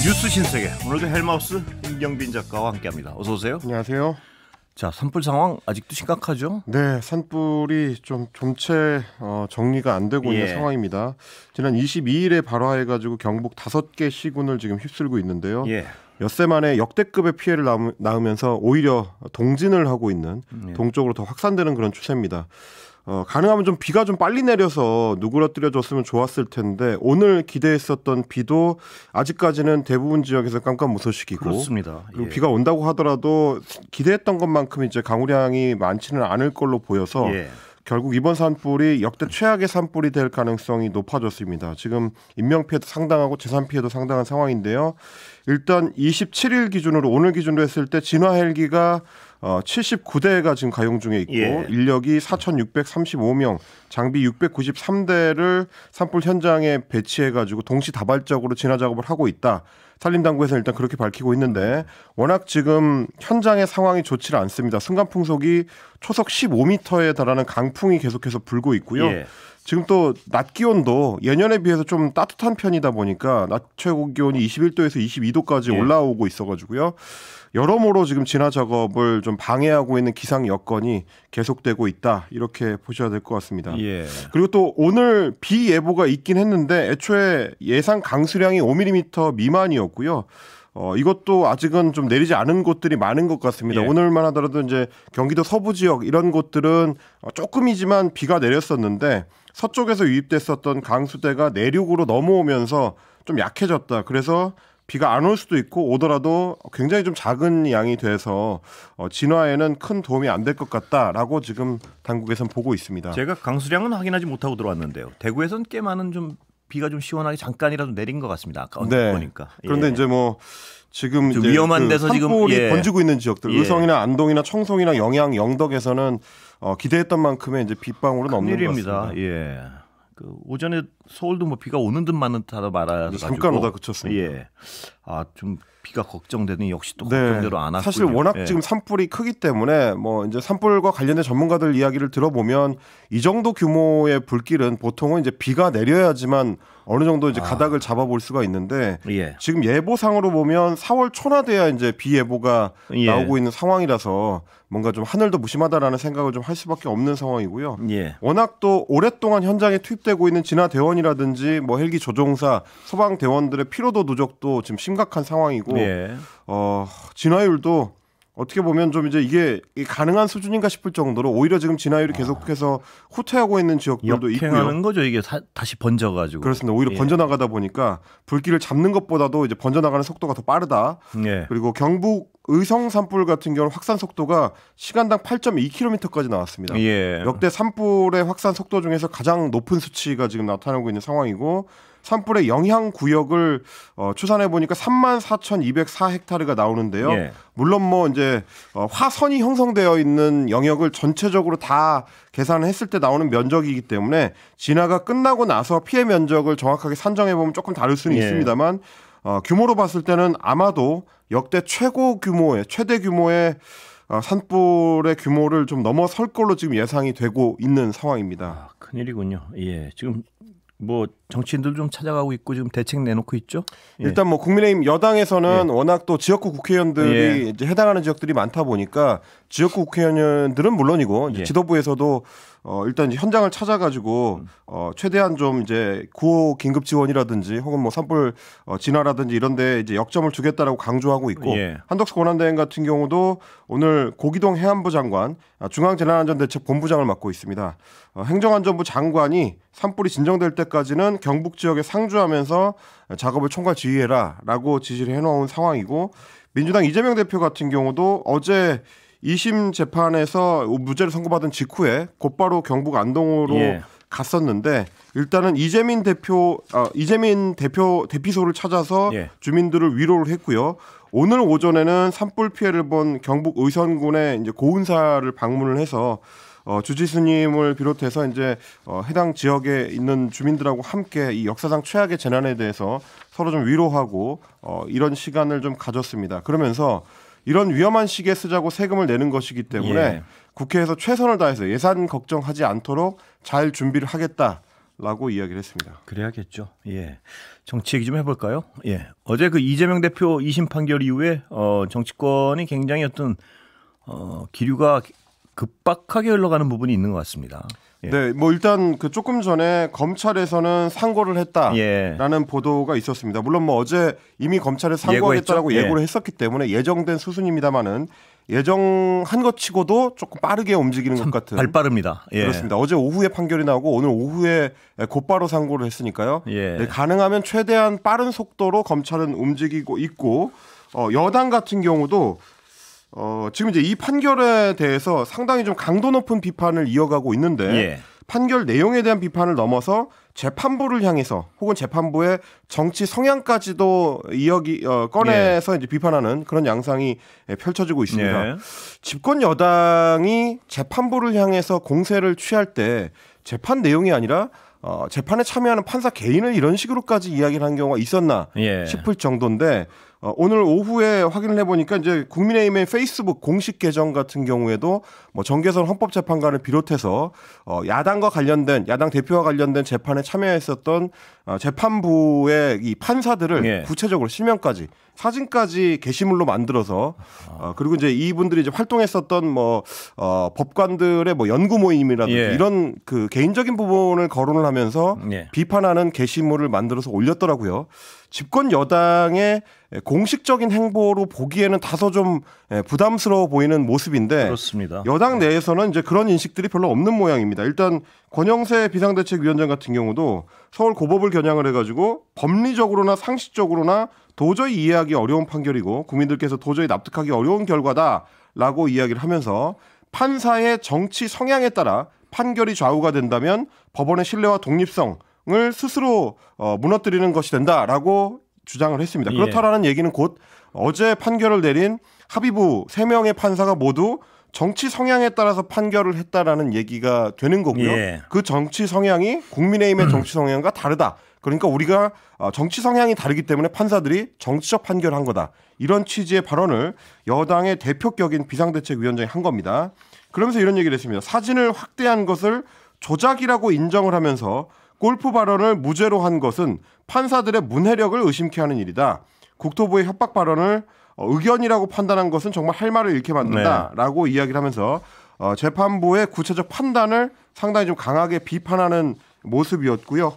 뉴스 신세계 오늘도 헬마우스 임경빈 작가와 함께합니다. 어서 오세요. 안녕하세요. 자, 산불 상황 아직도 심각하죠? 네, 산불이 좀 좀채 정리가 안 되고 있는 상황입니다. 지난 22일에 발화해가지고 경북 5개 시군을 지금 휩쓸고 있는데요. 엿새 만에 역대급의 피해를 낳으면서 오히려 동진을 하고 있는 동쪽으로 더 확산되는 그런 추세입니다. 가능하면 좀 비가 좀 빨리 내려서 누그러뜨려줬으면 좋았을 텐데 오늘 기대했었던 비도 아직까지는 대부분 지역에서 깜깜무소식이고 그렇습니다. 그리고 비가 온다고 하더라도 기대했던 것만큼 이제 강우량이 많지는 않을 걸로 보여서 결국 이번 산불이 역대 최악의 산불이 될 가능성이 높아졌습니다. 지금 인명피해도 상당하고 재산 피해도 상당한 상황인데요. 일단 27일 기준으로 오늘 기준으로 했을 때 진화 헬기가 79대가 지금 가용 중에 있고 인력이 4,635명, 장비 693대를 산불 현장에 배치해가지고 동시다발적으로 진화 작업을 하고 있다. 산림당국에서는 일단 그렇게 밝히고 있는데 워낙 지금 현장의 상황이 좋지 않습니다. 순간풍속이 초속 15m에 달하는 강풍이 계속해서 불고 있고요. 지금 또 낮 기온도 예년에 비해서 좀 따뜻한 편이다 보니까 낮 최고 기온이 21도에서 22도까지 올라오고 있어가지고요. 여러모로 지금 진화 작업을 좀 방해하고 있는 기상 여건이 계속되고 있다. 이렇게 보셔야 될 것 같습니다. 그리고 또 오늘 비 예보가 있긴 했는데 애초에 예상 강수량이 5mm 미만이었고요. 이것도 아직은 좀 내리지 않은 곳들이 많은 것 같습니다. 오늘만 하더라도 이제 경기도 서부 지역 이런 곳들은 조금이지만 비가 내렸었는데 서쪽에서 유입됐었던 강수대가 내륙으로 넘어오면서 좀 약해졌다. 그래서 비가 안 올 수도 있고 오더라도 굉장히 좀 작은 양이 돼서 진화에는 큰 도움이 안 될 것 같다라고 지금 당국에서는 보고 있습니다. 제가 강수량은 확인하지 못하고 들어왔는데요. 대구에서는 꽤 많은 좀 비가 좀 시원하게 잠깐이라도 내린 것 같습니다. 아까 언뜻 보니까. 그런데 이제 뭐 지금 이제 위험한 데서 지금 산불이 번지고 있는 지역들, 의성이나 안동이나 청송이나 영양, 영덕에서는 기대했던 만큼의 이제 빗방울은 없는 것 같습니다. 그 오전에 서울도 뭐 비가 오는 듯 마는 듯 하다 말아가지고 잠깐 오다 그쳤습니다. 좀 비가 걱정되더니 역시 또 걱정대로 안 왔군요. 사실 워낙 지금 산불이 크기 때문에 뭐 이제 산불과 관련된 전문가들 이야기를 들어보면 이 정도 규모의 불길은 보통은 이제 비가 내려야지만 어느 정도 이제 가닥을 잡아볼 수가 있는데 지금 예보상으로 보면 4월 초나 돼야 이제 비 예보가 나오고 있는 상황이라서 뭔가 좀 하늘도 무심하다라는 생각을 좀 할 수밖에 없는 상황이고요. 워낙 또 오랫동안 현장에 투입되고 있는 진화대원이라든지 뭐 헬기 조종사, 소방대원들의 피로도 누적도 지금 심각한 상황이고 진화율도 어떻게 보면 좀 이제 이게 가능한 수준인가 싶을 정도로 오히려 지금 진화율이 계속해서 후퇴하고 있는 지역들도 있고요. 역행하는 거죠. 이게 다시 번져가지고. 그렇습니다. 오히려 번져나가다 보니까 불길을 잡는 것보다도 이제 번져나가는 속도가 더 빠르다. 그리고 경북 의성 산불 같은 경우는 확산 속도가 시간당 8.2km까지 나왔습니다. 역대 산불의 확산 속도 중에서 가장 높은 수치가 지금 나타나고 있는 상황이고 산불의 영향 구역을 추산해 보니까 34,204헥타르가 나오는데요. 물론 뭐 이제 화선이 형성되어 있는 영역을 전체적으로 다 계산했을 때 나오는 면적이기 때문에 진화가 끝나고 나서 피해 면적을 정확하게 산정해 보면 조금 다를 수는 있습니다만 규모로 봤을 때는 아마도 역대 최대 규모의 산불의 규모를 좀 넘어설 걸로 지금 예상이 되고 있는 상황입니다. 큰일이군요. 지금 뭐 정치인들 좀 찾아가고 있고 지금 대책 내놓고 있죠. 일단 뭐 국민의힘 여당에서는 워낙 또 지역구 국회의원들이 이제 해당하는 지역들이 많다 보니까 지역구 국회의원들은 물론이고 이제 지도부에서도 일단 이제 현장을 찾아가지고 최대한 좀 이제 구호 긴급 지원이라든지 혹은 뭐 산불 진화라든지 이런데 이제 역점을 두겠다라고 강조하고 있고 한덕수 권한대행 같은 경우도 오늘 고기동 해안부 장관 중앙재난안전대책본부장을 맡고 있습니다. 행정안전부 장관이 산불이 진정될 때까지는 경북 지역에 상주하면서 작업을 총괄 지휘해라라고 지시를 해놓은 상황이고 민주당 이재명 대표 같은 경우도 어제 2심 재판에서 무죄를 선고받은 직후에 곧바로 경북 안동으로 갔었는데 일단은 이재민 대피소를 찾아서 주민들을 위로를 했고요. 오늘 오전에는 산불 피해를 본 경북 의선군의 이제 고운사를 방문을 해서 주지스님을 비롯해서 이제 해당 지역에 있는 주민들하고 함께 이 역사상 최악의 재난에 대해서 서로 좀 위로하고 이런 시간을 좀 가졌습니다. 그러면서 이런 위험한 시기에 쓰자고 세금을 내는 것이기 때문에 국회에서 최선을 다해서 예산 걱정하지 않도록 잘 준비를 하겠다. 라고 이야기를 했습니다. 그래야겠죠. 예. 정치 얘기 좀 해볼까요? 예. 어제 그 이재명 대표 2심 판결 이후에 정치권이 굉장히 어떤 기류가 급박하게 흘러가는 부분이 있는 것 같습니다. 예. 네, 뭐 일단 그 조금 전에 검찰에서는 상고를 했다라는 예. 보도가 있었습니다. 물론 뭐 어제 이미 검찰에 상고하겠다라고 예고를 했었기 때문에 예정된 수순입니다만은 예정한 것 치고도 조금 빠르게 움직이는 것 같은. 발 빠릅니다. 예. 그렇습니다. 어제 오후에 판결이 나오고 오늘 오후에 곧바로 상고를 했으니까요. 예. 네, 가능하면 최대한 빠른 속도로 검찰은 움직이고 있고 여당 같은 경우도 지금 이제 이 판결에 대해서 상당히 좀 강도 높은 비판을 이어가고 있는데 예. 판결 내용에 대한 비판을 넘어서 재판부를 향해서 혹은 재판부의 정치 성향까지도 꺼내서 예. 이제 비판하는 그런 양상이 펼쳐지고 있습니다. 예. 집권 여당이 재판부를 향해서 공세를 취할 때 재판 내용이 아니라 재판에 참여하는 판사 개인을 이런 식으로까지 이야기를 한 경우가 있었나 싶을 정도인데 오늘 오후에 확인을 해보니까 이제 국민의힘의 페이스북 공식 계정 같은 경우에도 뭐 정계선 헌법재판관을 비롯해서 야당과 관련된 야당 대표와 관련된 재판에 참여했었던 재판부의 이 판사들을 구체적으로 실명까지 사진까지 게시물로 만들어서 그리고 이제 이분들이 이제 활동했었던 뭐 법관들의 뭐 연구 모임이라든지 이런 그 개인적인 부분을 거론을 하면서 비판하는 게시물을 만들어서 올렸더라고요. 집권 여당의 공식적인 행보로 보기에는 다소 좀 부담스러워 보이는 모습인데 그렇습니다. 여당 내에서는 이제 그런 인식들이 별로 없는 모양입니다. 일단 권영세 비상대책위원장 같은 경우도 서울 고법을 겨냥을 해가지고 법리적으로나 상식적으로나 도저히 이해하기 어려운 판결이고 국민들께서 도저히 납득하기 어려운 결과다라고 이야기를 하면서 판사의 정치 성향에 따라 판결이 좌우가 된다면 법원의 신뢰와 독립성을 스스로 무너뜨리는 것이 된다라고 주장을 했습니다. 그렇다라는 얘기는 곧 어제 판결을 내린 합의부 3명의 판사가 모두 정치 성향에 따라서 판결을 했다라는 얘기가 되는 거고요. 그 정치 성향이 국민의힘의 정치 성향과 다르다. 그러니까 우리가 정치 성향이 다르기 때문에 판사들이 정치적 판결을 한 거다. 이런 취지의 발언을 여당의 대표격인 비상대책위원장이 한 겁니다. 그러면서 이런 얘기를 했습니다. 사진을 확대한 것을 조작이라고 인정을 하면서 골프 발언을 무죄로 한 것은 판사들의 문해력을 의심케 하는 일이다. 국토부의 협박 발언을 의견이라고 판단한 것은 정말 할 말을 잃게 만든다라고 이야기를 하면서 재판부의 구체적 판단을 상당히 좀 강하게 비판하는 모습이었고요.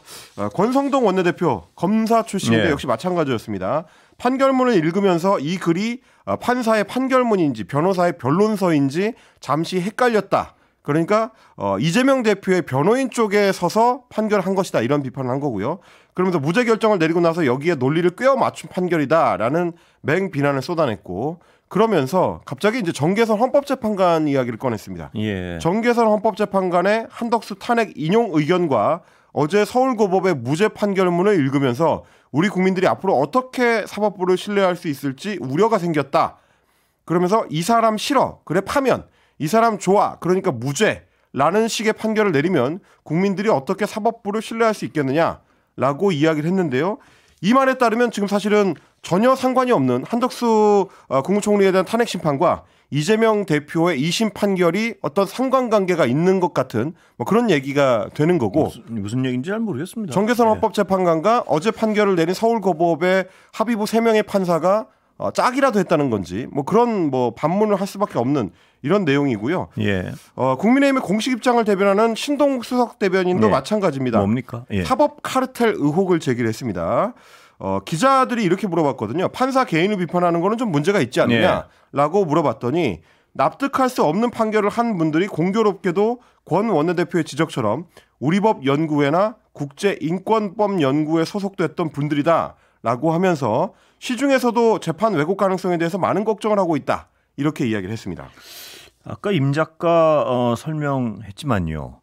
권성동 원내대표 검사 출신인데 역시 마찬가지였습니다. 판결문을 읽으면서 이 글이 판사의 판결문인지 변호사의 변론서인지 잠시 헷갈렸다. 그러니까 이재명 대표의 변호인 쪽에 서서 판결한 것이다. 이런 비판을 한 거고요. 그러면서 무죄 결정을 내리고 나서 여기에 논리를 꿰어 맞춘 판결이다라는 맹비난을 쏟아냈고 그러면서 갑자기 이제 정계선 헌법재판관 이야기를 꺼냈습니다. 정계선 헌법재판관의 한덕수 탄핵 인용 의견과 어제 서울고법의 무죄 판결문을 읽으면서 우리 국민들이 앞으로 어떻게 사법부를 신뢰할 수 있을지 우려가 생겼다. 그러면서 이 사람 싫어. 그래 파면. 이 사람 좋아. 그러니까 무죄라는 식의 판결을 내리면 국민들이 어떻게 사법부를 신뢰할 수 있겠느냐라고 이야기를 했는데요. 이 말에 따르면 지금 사실은 전혀 상관이 없는 한덕수 국무총리에 대한 탄핵 심판과 이재명 대표의 2심 판결이 어떤 상관관계가 있는 것 같은 뭐 그런 얘기가 되는 거고 무슨 얘기인지 잘 모르겠습니다. 정계선 헌법재판관과 어제 판결을 내린 서울고법의 합의부 3명의 판사가 짝이라도 했다는 건지 뭐 그런 뭐 반문을 할 수밖에 없는 이런 내용이고요. 국민의힘의 공식 입장을 대변하는 신동욱 수석 대변인도 마찬가지입니다. 뭡니까? 사법 카르텔 의혹을 제기를 했습니다. 기자들이 이렇게 물어봤거든요. 판사 개인을 비판하는 거는 좀 문제가 있지 않느냐라고 물어봤더니 납득할 수 없는 판결을 한 분들이 공교롭게도 권 원내대표의 지적처럼 우리법 연구회나 국제인권법 연구에 소속됐던 분들이다라고 하면서 시중에서도 재판 왜곡 가능성에 대해서 많은 걱정을 하고 있다. 이렇게 이야기를 했습니다. 아까 임 작가 설명했지만요.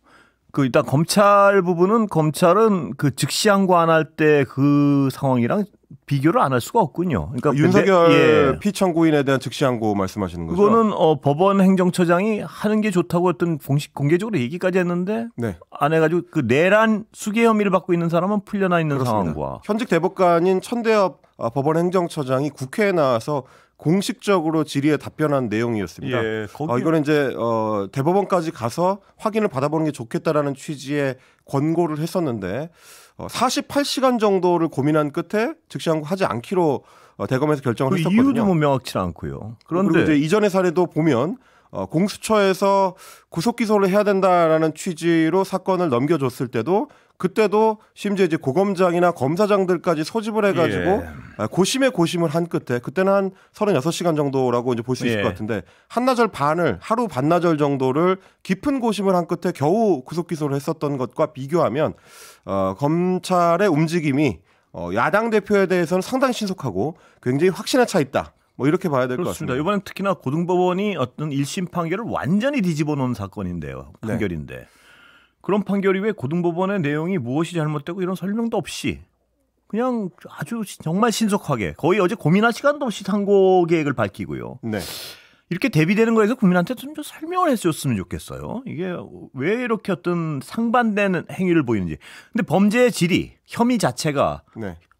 그 일단 검찰 부분은 검찰은 그 즉시 항고 안 할 때 그 상황이랑 비교를 안 할 수가 없군요. 그러니까 윤석열 피청구인에 대한 즉시 항고 말씀하시는 거죠? 그거는 법원 행정처장이 하는 게 좋다고 어떤 공개적으로 얘기까지 했는데 안 해가지고 그 내란 수개 혐의를 받고 있는 사람은 풀려나 있는 상황과 현직 대법관인 천대엽 법원 행정처장이 국회에 나와서 공식적으로 질의에 답변한 내용이었습니다. 예, 이거는 이제 대법원까지 가서 확인을 받아보는 게 좋겠다라는 취지의 권고를 했었는데 48시간 정도를 고민한 끝에 즉시 항고하지 않기로 대검에서 결정을 했었거든요. 이유도 뭐 명확치 않고요. 그런데 그리고 이제 이전의 사례도 보면 공수처에서 구속 기소를 해야 된다라는 취지로 사건을 넘겨줬을 때도 그때도 심지어 이제 고검장이나 검사장들까지 소집을 해가지고 고심에 고심을 한 끝에 그때는 한 36시간 정도라고 이제 볼 수 있을 것 같은데 한나절 반을 하루 반나절 정도를 깊은 고심을 한 끝에 겨우 구속 기소를 했었던 것과 비교하면 검찰의 움직임이 야당 대표에 대해서는 상당히 신속하고 굉장히 확신에 차 있다. 뭐 이렇게 봐야 될 것 같습니다. 이번엔 특히나 고등법원이 어떤 1심 판결을 완전히 뒤집어 놓은 사건인데요. 판결인데. 네. 그런 판결 이후에 고등법원의 내용이 무엇이 잘못되고 이런 설명도 없이 그냥 아주 정말 신속하게 거의 어제 고민할 시간도 없이 상고 계획을 밝히고요. 네. 이렇게 대비되는 거에서 국민한테 좀 설명을 해줬으면 좋겠어요. 이게 왜 이렇게 어떤 상반되는 행위를 보이는지. 근데 범죄의 질이 혐의 자체가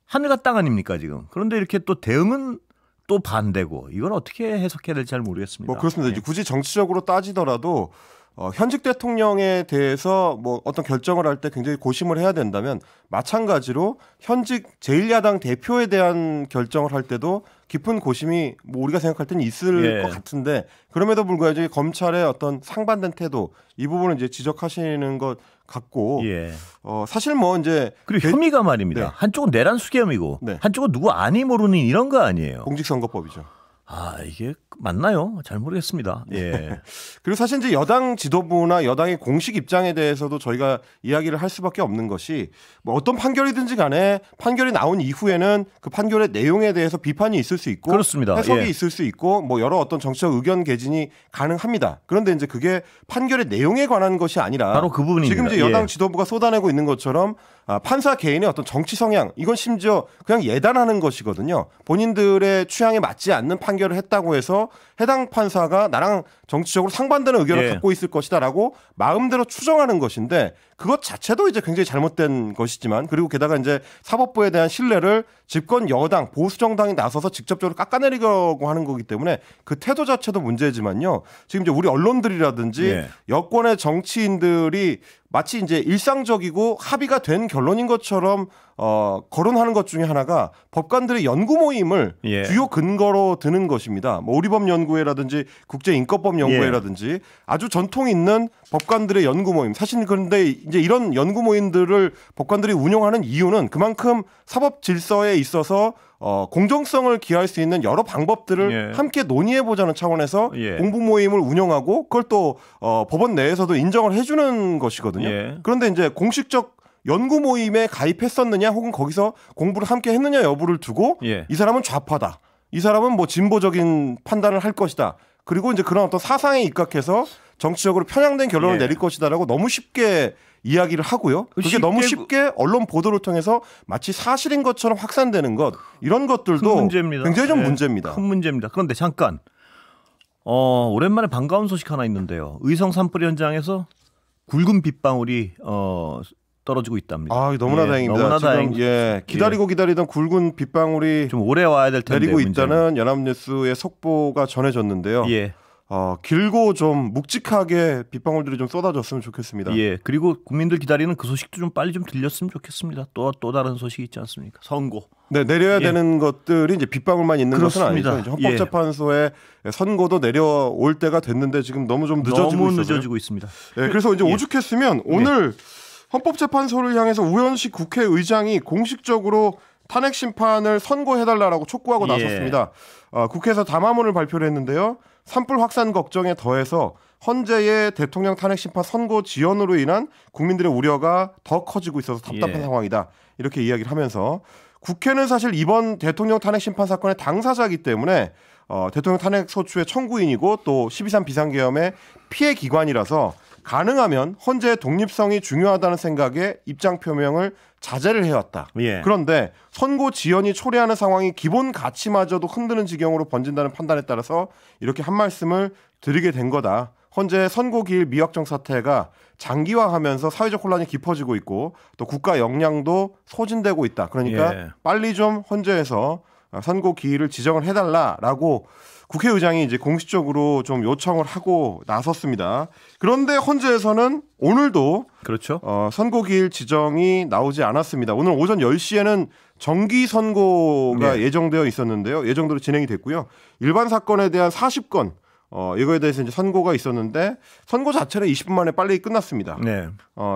하늘과 땅 아닙니까 지금. 그런데 이렇게 또 대응은 또 반대고 이걸 어떻게 해석해야 될지 잘 모르겠습니다. 뭐 그렇습니다. 이제 굳이 정치적으로 따지더라도 현직 대통령에 대해서 뭐 어떤 결정을 할 때 굉장히 고심을 해야 된다면 마찬가지로 현직 제1야당 대표에 대한 결정을 할 때도 깊은 고심이 뭐 우리가 생각할 때는 있을 것 같은데 그럼에도 불구하고 검찰의 어떤 상반된 태도 이 부분을 이제 지적하시는 것 같고 사실 뭐 이제 그리고 혐의가 말입니다. 한쪽은 내란 수개혐이고 한쪽은 누구 아니 모르는 이런 거 아니에요. 공직선거법이죠. 이게 맞나요? 잘 모르겠습니다. 그리고 사실 이제 여당 지도부나 여당의 공식 입장에 대해서도 저희가 이야기를 할 수밖에 없는 것이 뭐 어떤 판결이든지 간에 판결이 나온 이후에는 그 판결의 내용에 대해서 비판이 있을 수 있고 그렇습니다. 해석이 있을 수 있고 뭐 여러 어떤 정치적 의견 개진이 가능합니다. 그런데 이제 그게 판결의 내용에 관한 것이 아니라 바로 그 부분입니다. 지금 이제 여당 지도부가 쏟아내고 있는 것처럼 판사 개인의 어떤 정치 성향 이건 심지어 그냥 예단하는 것이거든요. 본인들의 취향에 맞지 않는 판결을 했다고 해서 해당 판사가 나랑 정치적으로 상반되는 의견을 갖고 있을 것이다라고 마음대로 추정하는 것인데 그것 자체도 이제 굉장히 잘못된 것이지만 그리고 게다가 이제 사법부에 대한 신뢰를 집권 여당 보수 정당이 나서서 직접적으로 깎아내리려고 하는 거기 때문에 그 태도 자체도 문제지만요. 지금 이제 우리 언론들이라든지 여권의 정치인들이 마치 이제 일상적이고 합의가 된 결론인 것처럼 거론하는 것 중에 하나가 법관들의 연구 모임을 주요 근거로 드는 것입니다. 뭐 우리법 연구회라든지 국제인권법 연구회라든지 아주 전통 있는 법관들의 연구 모임. 사실 그런데 이제 이런 연구 모임들을 법관들이 운영하는 이유는 그만큼 사법 질서에 있어서 공정성을 기할 수 있는 여러 방법들을 함께 논의해보자는 차원에서 공부 모임을 운영하고 그걸 또 법원 내에서도 인정을 해주는 것이거든요. 그런데 이제 공식적 연구 모임에 가입했었느냐 혹은 거기서 공부를 함께 했느냐 여부를 두고 이 사람은 좌파다. 이 사람은 뭐 진보적인 판단을 할 것이다. 그리고 이제 그런 어떤 사상에 입각해서 정치적으로 편향된 결론을 내릴 것이다라고 너무 쉽게 이야기를 하고요. 그게 너무 쉽게 언론 보도를 통해서 마치 사실인 것처럼 확산되는 것 이런 것들도 굉장히 좀 문제입니다. 큰 문제입니다. 그런데 잠깐 오랜만에 반가운 소식 하나 있는데요. 의성 산불 현장에서 굵은 빗방울이 떨어지고 있답니다. 너무나 다행입니다. 너무나 지금 기다리던 굵은 빗방울이 좀 오래 와야 될 텐데 내리고 있다는 연합뉴스의 속보가 전해졌는데요. 길고 좀 묵직하게 빗방울들이 좀 쏟아졌으면 좋겠습니다. 그리고 국민들 기다리는 그 소식도 좀 빨리 좀 들렸으면 좋겠습니다. 또 다른 소식이 있지 않습니까? 선고. 내려야 되는 것들이 이제 빗방울만 있는 그렇습니다. 것은 아니죠. 헌법재판소의 선고도 내려올 때가 됐는데 지금 너무 좀 늦어지고 있습니다. 그래서 이제 오죽했으면 오늘 헌법재판소를 향해서 우현식 국회의장이 공식적으로 탄핵 심판을 선고해달라고 촉구하고 나섰습니다. 국회에서 담화문을 발표를 했는데요. 산불 확산 걱정에 더해서 헌재의 대통령 탄핵 심판 선고 지연으로 인한 국민들의 우려가 더 커지고 있어서 답답한 상황이다. 이렇게 이야기를 하면서 국회는 사실 이번 대통령 탄핵 심판 사건의 당사자이기 때문에 대통령 탄핵 소추의 청구인이고 또 12.3 비상계엄의 피해 기관이라서 가능하면 헌재의 독립성이 중요하다는 생각에 입장 표명을 자제를 해왔다. 그런데 선고 지연이 초래하는 상황이 기본 가치마저도 흔드는 지경으로 번진다는 판단에 따라서 이렇게 한 말씀을 드리게 된 거다. 헌재 선고기일 미확정 사태가 장기화하면서 사회적 혼란이 깊어지고 있고 또 국가 역량도 소진되고 있다. 그러니까 빨리 좀 헌재에서 선고 기일을 지정을 해달라라고 국회의장이 이제 공식적으로 좀 요청을 하고 나섰습니다. 그런데 헌재에서는 오늘도 그렇죠. 선고기일 지정이 나오지 않았습니다. 오늘 오전 10시에는 정기 선고가 예정되어 있었는데요. 예정대로 진행이 됐고요. 일반 사건에 대한 40건 이거에 대해서 이제 선고가 있었는데 선고 자체는 20분 만에 빨리 끝났습니다. 네.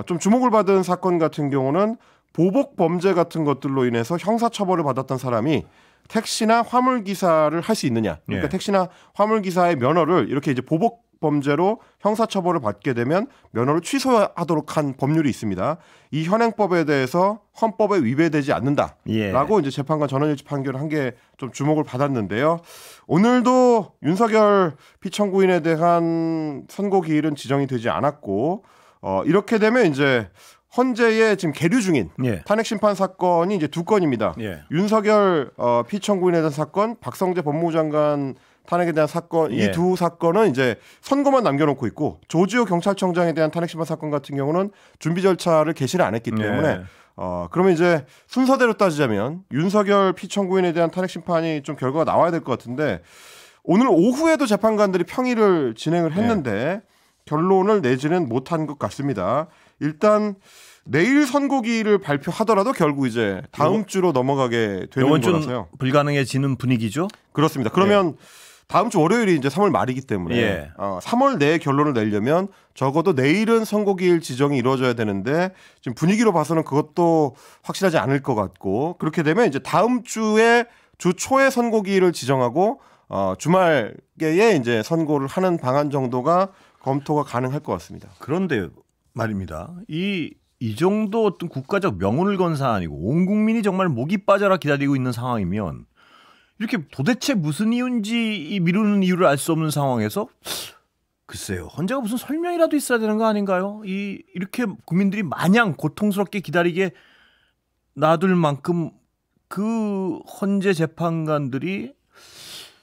좀 주목을 받은 사건 같은 경우는 보복 범죄 같은 것들로 인해서 형사처벌을 받았던 사람이 택시나 화물기사를 할 수 있느냐. 그러니까 택시나 화물기사의 면허를 이렇게 이제 보복 범죄로 형사처벌을 받게 되면 면허를 취소하도록 한 법률이 있습니다. 이 현행법에 대해서 헌법에 위배되지 않는다라고 이제 재판관 전원일치 판결을 한 게 좀 주목을 받았는데요. 오늘도 윤석열 피청구인에 대한 선고 기일은 지정이 되지 않았고 이렇게 되면 이제 헌재에 지금 계류 중인 탄핵 심판 사건이 이제 두 건입니다. 윤석열 피청구인에 대한 사건, 박성재 법무부 장관 탄핵에 대한 사건, 이 두 사건은 이제 선고만 남겨놓고 있고 조지호 경찰청장에 대한 탄핵 심판 사건 같은 경우는 준비 절차를 개시를 안 했기 때문에 그러면 이제 순서대로 따지자면 윤석열 피청구인에 대한 탄핵 심판이 좀 결과가 나와야 될 것 같은데 오늘 오후에도 재판관들이 평의를 진행을 했는데 결론을 내지는 못한 것 같습니다. 일단 내일 선고기를 발표하더라도 결국 이제 다음 주로 넘어가게 되는 거라서요. 불가능해지는 분위기죠? 그렇습니다. 그러면 다음 주 월요일이 이제 3월 말이기 때문에 3월 내에 결론을 내려면 적어도 내일은 선고기일 지정이 이루어져야 되는데 지금 분위기로 봐서는 그것도 확실하지 않을 것 같고 그렇게 되면 이제 다음 주에 주 초에 선고기일을 지정하고 주말에 이제 선고를 하는 방안 정도가 검토가 가능할 것 같습니다. 그런데 말입니다. 이 정도 어떤 국가적 명운을 건 사안이고 온 국민이 정말 목이 빠져라 기다리고 있는 상황이면 이렇게 도대체 무슨 이유인지 미루는 이유를 알 수 없는 상황에서 글쎄요. 헌재가 무슨 설명이라도 있어야 되는 거 아닌가요? 이렇게 국민들이 마냥 고통스럽게 기다리게 놔둘 만큼 그 헌재 재판관들이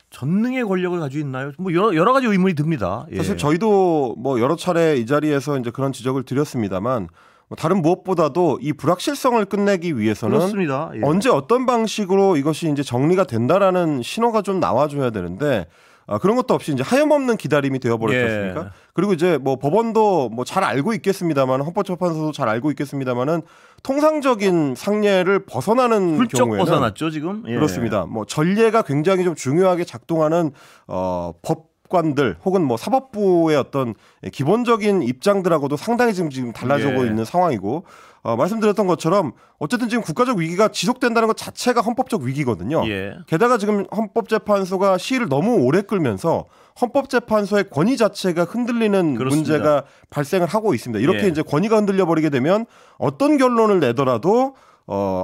전능의 권력을 가지고 있나요? 뭐 여러 가지 의문이 듭니다. 사실 저희도 뭐 여러 차례 이 자리에서 이제 그런 지적을 드렸습니다만 다른 무엇보다도 이 불확실성을 끝내기 위해서는 그렇습니다. 언제 어떤 방식으로 이것이 이제 정리가 된다라는 신호가 좀 나와줘야 되는데 그런 것도 없이 이제 하염없는 기다림이 되어버렸지 않습니까? 그리고 이제 뭐 법원도 뭐 잘 알고 있겠습니다만 헌법재판소도 잘 알고 있겠습니다만은 통상적인 상례를 벗어나는 훌쩍 경우에는 벗어났죠 지금. 그렇습니다. 뭐 전례가 굉장히 좀 중요하게 작동하는 법관들 혹은 뭐 사법부의 어떤 기본적인 입장들하고도 상당히 지금 달라지고 있는 상황이고 말씀드렸던 것처럼 어쨌든 지금 국가적 위기가 지속된다는 것 자체가 헌법적 위기거든요. 게다가 지금 헌법재판소가 시일을 너무 오래 끌면서 헌법재판소의 권위 자체가 흔들리는 문제가 발생을 하고 있습니다. 이렇게 이제 권위가 흔들려 버리게 되면 어떤 결론을 내더라도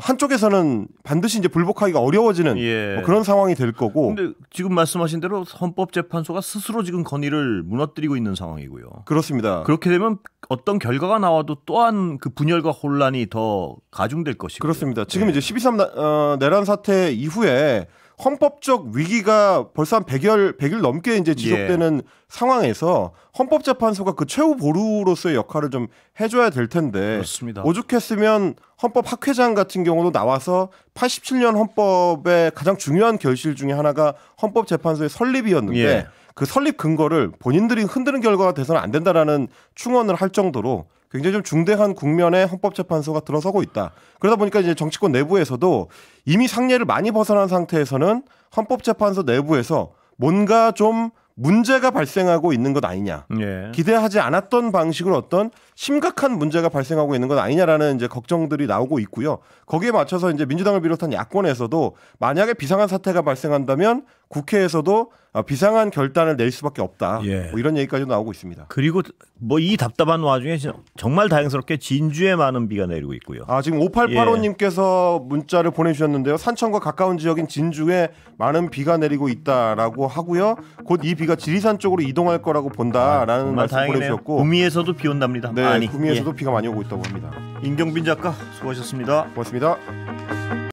한쪽에서는 반드시 이제 불복하기가 어려워지는 뭐 그런 상황이 될 거고. 근데 지금 말씀하신 대로 헌법재판소가 스스로 지금 권위를 무너뜨리고 있는 상황이고요. 그렇습니다. 그렇게 되면 어떤 결과가 나와도 또한 그 분열과 혼란이 더 가중될 것이고. 그렇습니다. 지금 이제 12.3 내란 사태 이후에 헌법적 위기가 벌써 한 100일 넘게 이제 지속되는 상황에서 헌법재판소가 그 최후 보루로서의 역할을 좀 해줘야 될 텐데 그렇습니다. 오죽했으면 헌법학회장 같은 경우도 나와서 87년 헌법의 가장 중요한 결실 중에 하나가 헌법재판소의 설립이었는데 그 설립 근거를 본인들이 흔드는 결과가 돼서는 안 된다라는 충언을 할 정도로 굉장히 좀 중대한 국면에 헌법재판소가 들어서고 있다. 그러다 보니까 이제 정치권 내부에서도 이미 상례를 많이 벗어난 상태에서는 헌법재판소 내부에서 뭔가 좀 문제가 발생하고 있는 것 아니냐. 기대하지 않았던 방식으로 어떤 심각한 문제가 발생하고 있는 것 아니냐라는 이제 걱정들이 나오고 있고요. 거기에 맞춰서 이제 민주당을 비롯한 야권에서도 만약에 비상한 사태가 발생한다면 국회에서도 비상한 결단을 낼 수밖에 없다. 뭐 이런 얘기까지도 나오고 있습니다. 그리고 뭐 이 답답한 와중에 정말 다행스럽게 진주에 많은 비가 내리고 있고요. 지금 5885님께서 문자를 보내주셨는데요. 산천과 가까운 지역인 진주에 많은 비가 내리고 있다라고 하고요. 곧 이 비가 지리산 쪽으로 이동할 거라고 본다라는 말씀 보내주셨고 구미에서도 비 온답니다. 네, 구미에서도 비가 많이 오고 있다고 합니다. 임경빈 작가 수고하셨습니다. 고맙습니다.